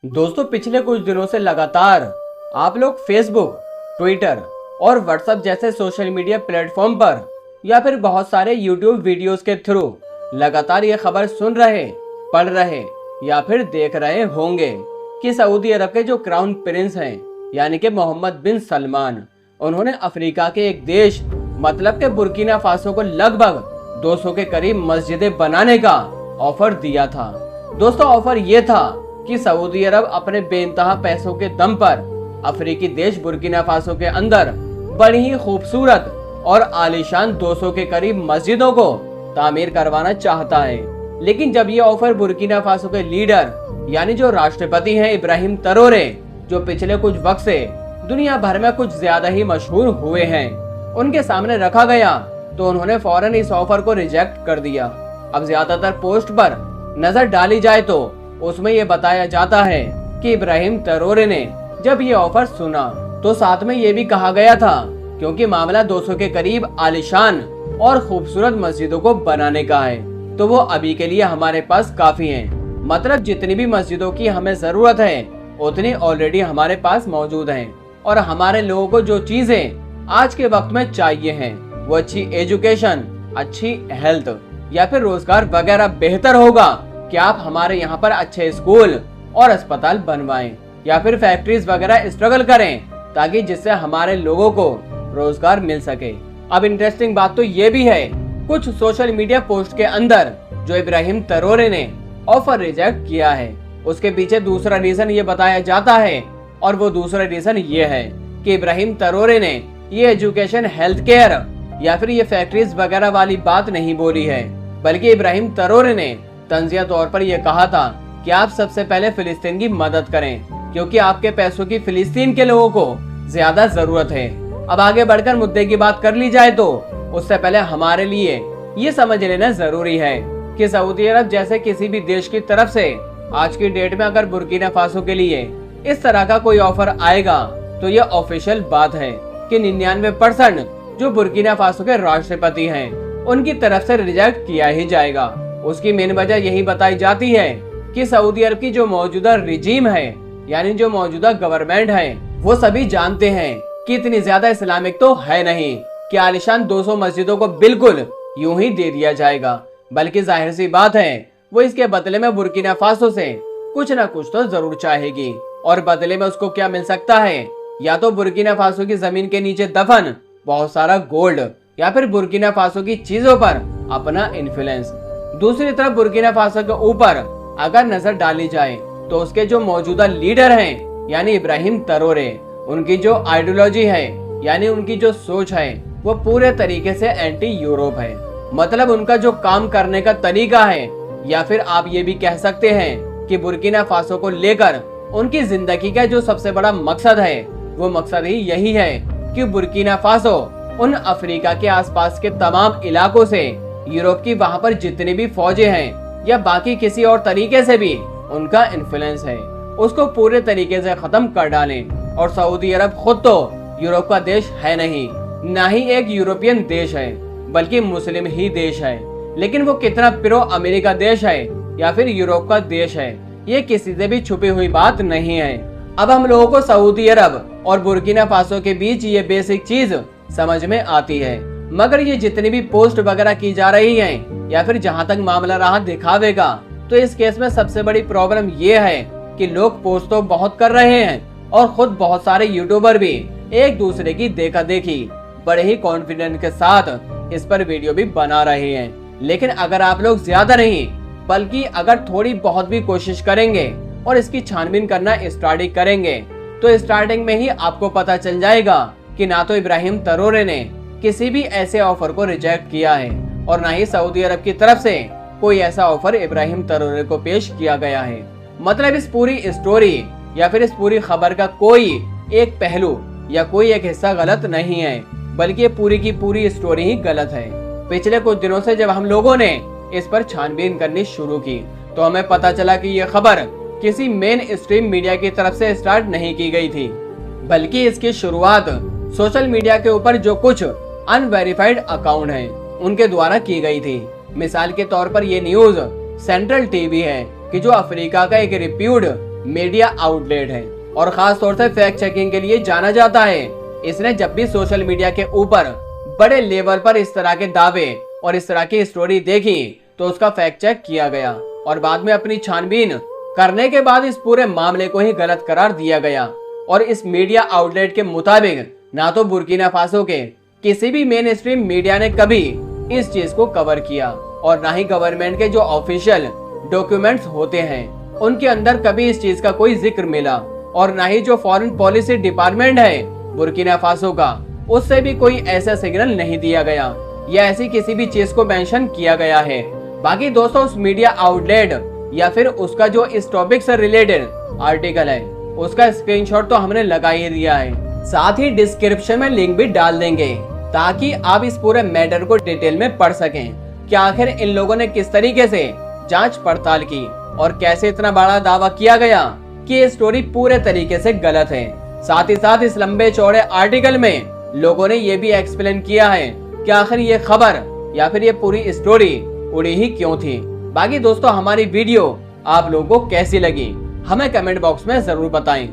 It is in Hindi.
दोस्तों पिछले कुछ दिनों से लगातार आप लोग फेसबुक, ट्विटर और व्हाट्सएप जैसे सोशल मीडिया प्लेटफॉर्म पर या फिर बहुत सारे यूट्यूब वीडियोस के थ्रू लगातार ये खबर सुन रहे, पढ़ रहे या फिर देख रहे होंगे कि सऊदी अरब के जो क्राउन प्रिंस हैं यानी कि मोहम्मद बिन सलमान, उन्होंने अफ्रीका के एक देश मतलब के बुर्किना फासो को लगभग 200 के करीब मस्जिदें बनाने का ऑफर दिया था। दोस्तों ऑफर ये था कि सऊदी अरब अपने बेइंतहा पैसों के दम पर अफ्रीकी देश बुर्किना फासो के अंदर बड़ी ही खूबसूरत और आलीशान 200 के करीब मस्जिदों को तामीर करवाना चाहता है। लेकिन जब ये ऑफर बुर्किना फासो के लीडर यानी जो राष्ट्रपति हैं इब्राहिम तरोरे, जो पिछले कुछ वक्त से दुनिया भर में कुछ ज्यादा ही मशहूर हुए हैं, उनके सामने रखा गया तो उन्होंने फौरन इस ऑफर को रिजेक्ट कर दिया। अब ज्यादातर पोस्ट पर नजर डाली जाए तो उसमें ये बताया जाता है कि इब्राहिम तरोरे ने जब ये ऑफर सुना तो साथ में ये भी कहा गया था क्योंकि मामला 200 के करीब आलिशान और खूबसूरत मस्जिदों को बनाने का है तो वो अभी के लिए हमारे पास काफी हैं। मतलब जितनी भी मस्जिदों की हमें जरूरत है उतनी ऑलरेडी हमारे पास मौजूद हैं और हमारे लोगों को जो चीजें आज के वक्त में चाहिए हैं वो अच्छी एजुकेशन, अच्छी हेल्थ या फिर रोजगार वगैरह बेहतर होगा कि आप हमारे यहाँ पर अच्छे स्कूल और अस्पताल बनवाएं या फिर फैक्ट्रीज वगैरह स्ट्रगल करें ताकि जिससे हमारे लोगों को रोजगार मिल सके। अब इंटरेस्टिंग बात तो ये भी है, कुछ सोशल मीडिया पोस्ट के अंदर जो इब्राहिम तरोरे ने ऑफर रिजेक्ट किया है उसके पीछे दूसरा रीजन ये बताया जाता है और वो दूसरा रीजन ये है कि इब्राहिम तरोरे ने ये एजुकेशन, हेल्थ केयर या फिर ये फैक्ट्रीज वगैरह वाली बात नहीं बोली है, बल्कि इब्राहिम तरोरे ने तंजिया तौर पर यह कहा था कि आप सबसे पहले फिलिस्तीन की मदद करें क्योंकि आपके पैसों की फिलिस्तीन के लोगों को ज्यादा जरूरत है। अब आगे बढ़कर मुद्दे की बात कर ली जाए तो उससे पहले हमारे लिए ये समझ लेना जरूरी है कि सऊदी अरब जैसे किसी भी देश की तरफ से आज की डेट में अगर बुर्किना फासो के लिए इस तरह का कोई ऑफर आएगा तो ये ऑफिशियल बात है कि 99% जो बुर्किना फासो के राष्ट्रपति हैं उनकी तरफ से रिजेक्ट किया ही जाएगा। उसकी मेन वजह यही बताई जाती है कि सऊदी अरब की जो मौजूदा रिजीम है यानी जो मौजूदा गवर्नमेंट है वो सभी जानते हैं कि इतनी ज्यादा इस्लामिक तो है नहीं कि आलिशान 200 मस्जिदों को बिल्कुल यूं ही दे दिया जाएगा, बल्कि जाहिर सी बात है वो इसके बदले में बुर्किना फासो से कुछ न कुछ तो जरूर चाहेगी और बदले में उसको क्या मिल सकता है, या तो बुर्किना फासो की जमीन के नीचे दफन बहुत सारा गोल्ड या फिर बुर्किना फासो की चीजों पर अपना इन्फ्लुएंस। दूसरी तरफ बुर्किना फासो के ऊपर अगर नजर डाली जाए तो उसके जो मौजूदा लीडर हैं यानी इब्राहिम तरोरे, उनकी जो आइडियोलॉजी है यानी उनकी जो सोच है वो पूरे तरीके से एंटी यूरोप है। मतलब उनका जो काम करने का तरीका है या फिर आप ये भी कह सकते हैं कि बुर्किना फासो को लेकर उनकी जिंदगी का जो सबसे बड़ा मकसद है वो मकसद ही यही है कि बुर्किना फासो उन अफ्रीका के आसपास के तमाम इलाकों से यूरोप की वहां पर जितनी भी फौजें हैं या बाकी किसी और तरीके से भी उनका इन्फ्लुएंस है उसको पूरे तरीके से खत्म कर डालें। और सऊदी अरब खुद तो यूरोप का देश है नहीं, ना ही एक यूरोपियन देश है, बल्कि मुस्लिम ही देश है। लेकिन वो कितना प्रो अमेरिका देश है या फिर यूरोप का देश है ये किसी से भी छुपी हुई बात नहीं है। अब हम लोगों को सऊदी अरब और बुर्किना फासो के बीच ये बेसिक चीज समझ में आती है, मगर ये जितनी भी पोस्ट वगैरह की जा रही हैं या फिर जहां तक मामला रहा दिखावे का, तो इस केस में सबसे बड़ी प्रॉब्लम ये है कि लोग पोस्ट तो बहुत कर रहे हैं और खुद बहुत सारे यूट्यूबर भी एक दूसरे की देखा देखी बड़े ही कॉन्फिडेंस के साथ इस पर वीडियो भी बना रहे हैं। लेकिन अगर आप लोग ज्यादा नहीं बल्कि अगर थोड़ी बहुत भी कोशिश करेंगे और इसकी छानबीन करना स्टार्ट करेंगे तो स्टार्टिंग में ही आपको पता चल जाएगा कि ना तो इब्राहिम तरोरे ने किसी भी ऐसे ऑफर को रिजेक्ट किया है और ना ही सऊदी अरब की तरफ से कोई ऐसा ऑफर इब्राहिम तरोरे को पेश किया गया है। मतलब इस पूरी स्टोरी या फिर इस पूरी खबर का कोई एक पहलू या कोई एक हिस्सा गलत नहीं है, बल्कि ये पूरी की पूरी स्टोरी ही गलत है। पिछले कुछ दिनों से जब हम लोगों ने इस पर छानबीन करनी शुरू की तो हमें पता चला कि ये खबर किसी मेन स्ट्रीम मीडिया की तरफ से स्टार्ट नहीं की गई थी, बल्कि इसकी शुरुआत सोशल मीडिया के ऊपर जो कुछ अनवेरिफाइड अकाउंट हैं उनके द्वारा की गई थी। मिसाल के तौर पर ये न्यूज सेंट्रल टीवी है कि जो अफ्रीका का एक रिप्यूड मीडिया आउटलेट है और खास तौर से फैक्ट चेकिंग के लिए जाना जाता है। इसने जब भी सोशल मीडिया के ऊपर बड़े लेवल पर इस तरह के दावे और इस तरह की स्टोरी देखी तो उसका फैक्ट चेक किया गया और बाद में अपनी छानबीन करने के बाद इस पूरे मामले को ही गलत करार दिया गया। और इस मीडिया आउटलेट के मुताबिक ना तो बुर्किना फासो के किसी भी मेन स्ट्रीम मीडिया ने कभी इस चीज को कवर किया और ना ही गवर्नमेंट के जो ऑफिशियल डॉक्यूमेंट्स होते हैं उनके अंदर कभी इस चीज का कोई जिक्र मिला और ना ही जो फॉरेन पॉलिसी डिपार्टमेंट है बुर्किना फासो का उससे भी कोई ऐसा सिग्नल नहीं दिया गया या ऐसी किसी भी चीज को मेंशन किया गया है। बाकी दोस्तों उस मीडिया आउटलेट या फिर उसका जो इस टॉपिक से रिलेटेड आर्टिकल है उसका स्क्रीनशॉट तो हमने लगा ही दिया है, साथ ही डिस्क्रिप्शन में लिंक भी डाल देंगे ताकि आप इस पूरे मैटर को डिटेल में पढ़ सकें कि आखिर इन लोगों ने किस तरीके से जांच पड़ताल की और कैसे इतना बड़ा दावा किया गया कि ये स्टोरी पूरे तरीके से गलत है। साथ ही साथ इस लंबे चौड़े आर्टिकल में लोगों ने ये भी एक्सप्लेन किया है कि आखिर ये खबर या फिर ये पूरी स्टोरी उड़ी ही क्यों थी। बाकी दोस्तों हमारी वीडियो आप लोगों को कैसी लगी हमें कमेंट बॉक्स में जरूर बताएं।